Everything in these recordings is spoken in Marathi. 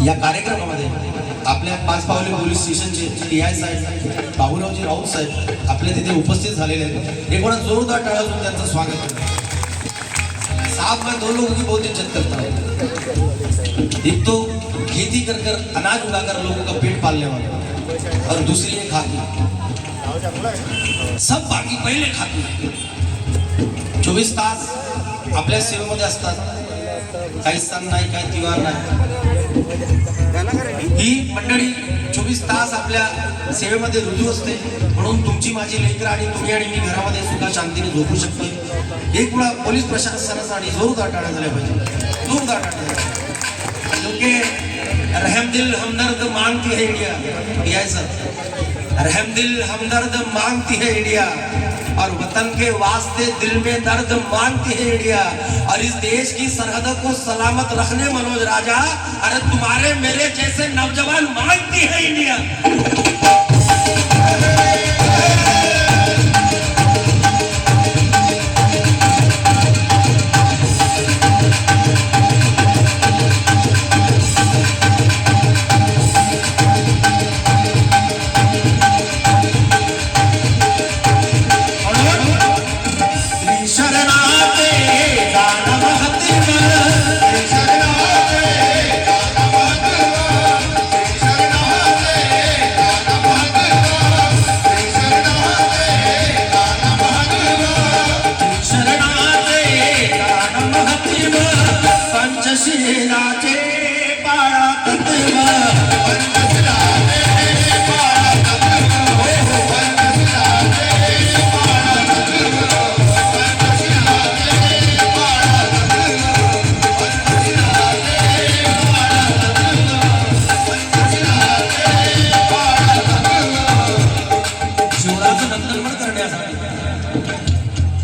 या कार्यक्रमामध्ये आपल्या पाच पावले पोलीस स्टेशनचे PI साहेब बाबूरावजी राऊत साहेब आपल्या तिथे उपस्थित झालेले आहेत. एक बड़ा जोरदार टाळ्या वाजवून त्यांचं स्वागत करा. साहब मैं 2 लोगों की बहुत इज्जत करता हूँ. एक तो खेती कर कर अनाज उगाकर लोगों का पेट पालने वाला और दूसरी है खाकी. सब बाकी पहिले खाकी 24 तास आपल्या सेवेमध्ये असतात. काही सण नाही, काही तिवार नाही. ही मंडळी 24 तास आपल्या सेवेमध्ये रुजू असते. म्हणून तुमची माझी लेकरं आणि तुम्ही आणि मी घरामध्ये सुद्धा शांतीने झोपू शकतो. एक वेळा पोलीस प्रशासनासाठी जोरदार टाळ्या झाल्या पाहिजे. जोरदार टाळ्या क्योंकि रहमदिल हमदर्द मांगती है इंडिया. PI सर, रहमदिल हमदर्द मांगती है इंडिया और वतन के वास्ते दिल में दर्द मांगती है इंडिया. और इस देश की सरहद को सलामत रखने मनोज राजा, अरे तुम्हारे मेरे जैसे नौजवान मांगती है इंडिया.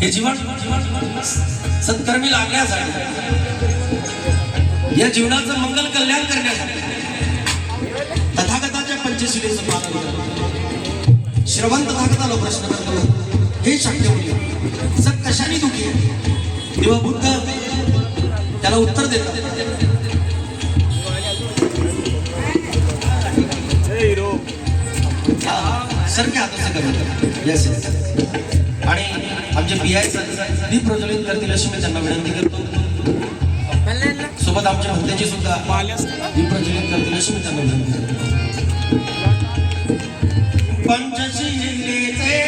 हे जीवन सत्कर्मी लागण्यासाठी, या जीवनाचं मंगल कल्याण करण्यासाठी तथागताच्या पंचशिलेचं पालन करा. श्रवण तथागताला प्रश्न करतो, हे शक्य होईल सत कशाने दुखी आहे? तेव्हा बुद्ध त्याला उत्तर देतात, सर क्या हातों से कमी यस. आणि आमचे PI दीप प्रज्वलित करतील अशी मी त्यांना विनंती करतो. सोबत आमच्या भक्तांची सुद्धा दीप प्रज्वलित करतील अशी मी त्यांना विनंती करतो. पंचशिलेचे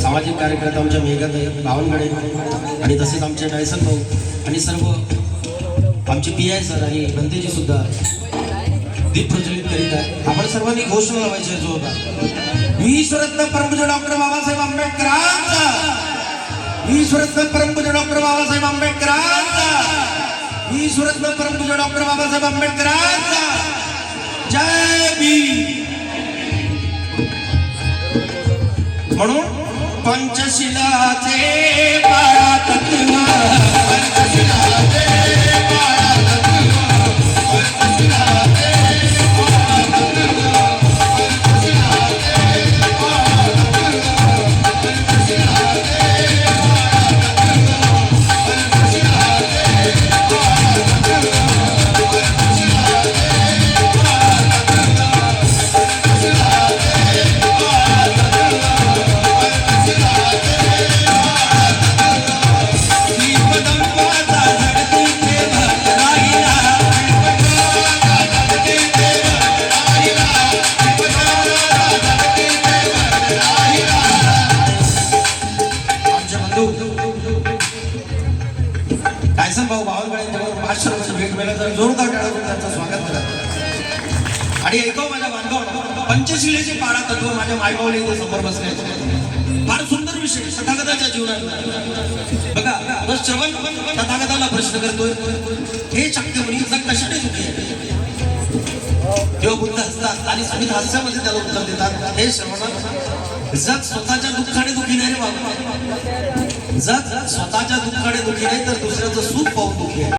सामाजिक कार्यकर्ता आमच्या मेघाताई बावनगडे आणि तसेच आमचे डायसन भाऊ आणि सर्व आमचे PI सर आणि भंतेजी सुद्धा दीप प्रज्वलित करीत आहे. आपण सर्वांनी घोषणा लावायची जो होता, विश्वरत्न परमपूज्य डॉक्टर बाबासाहेब आंबेडकरांचा, विश्वरत्न परमपूज्य डॉक्टर बाबासाहेब आंबेडकरांचा, विश्वरत्न परमपूज्य डॉक्टर बाबासाहेब आंबेडकरांचा जय भीम. म्हणून पंचशिलाचे पाळा तत्व, पंचशिलाचे पाळा तत्व, पंचशिलाचे पाळा तत्व, पंचशिलाचे पाळा तत्व, पंचशिलाचे भाऊ बावनगडे 500 रुपये भेट मिळाली तर जोरदार टाळ्या वाजवून त्यांचं स्वागत करा. आणि ऐकव माझ्या बांधवांनो, पंचशिलेचे पाळा तत्व माझ्या मायबावले इथे समोर बसले. फार सुंदर विषय तथागताच्या जीवनात. बघा श्रवण तथागताला प्रश्न करतोय, हे शक्य मुली जग कशाने दुखी आहे? तेव्हा बुद्ध हसतात आणि स्मित हास्यामध्ये त्याला उत्तर देतात, हे श्रवण जग स्वतःच्या दुःखाने दुखी नाही रे बाबा. जग स्वतःच्या दुःखाने दुखी नाही तर दुसऱ्याचं सुख पाहून दुखी आहे.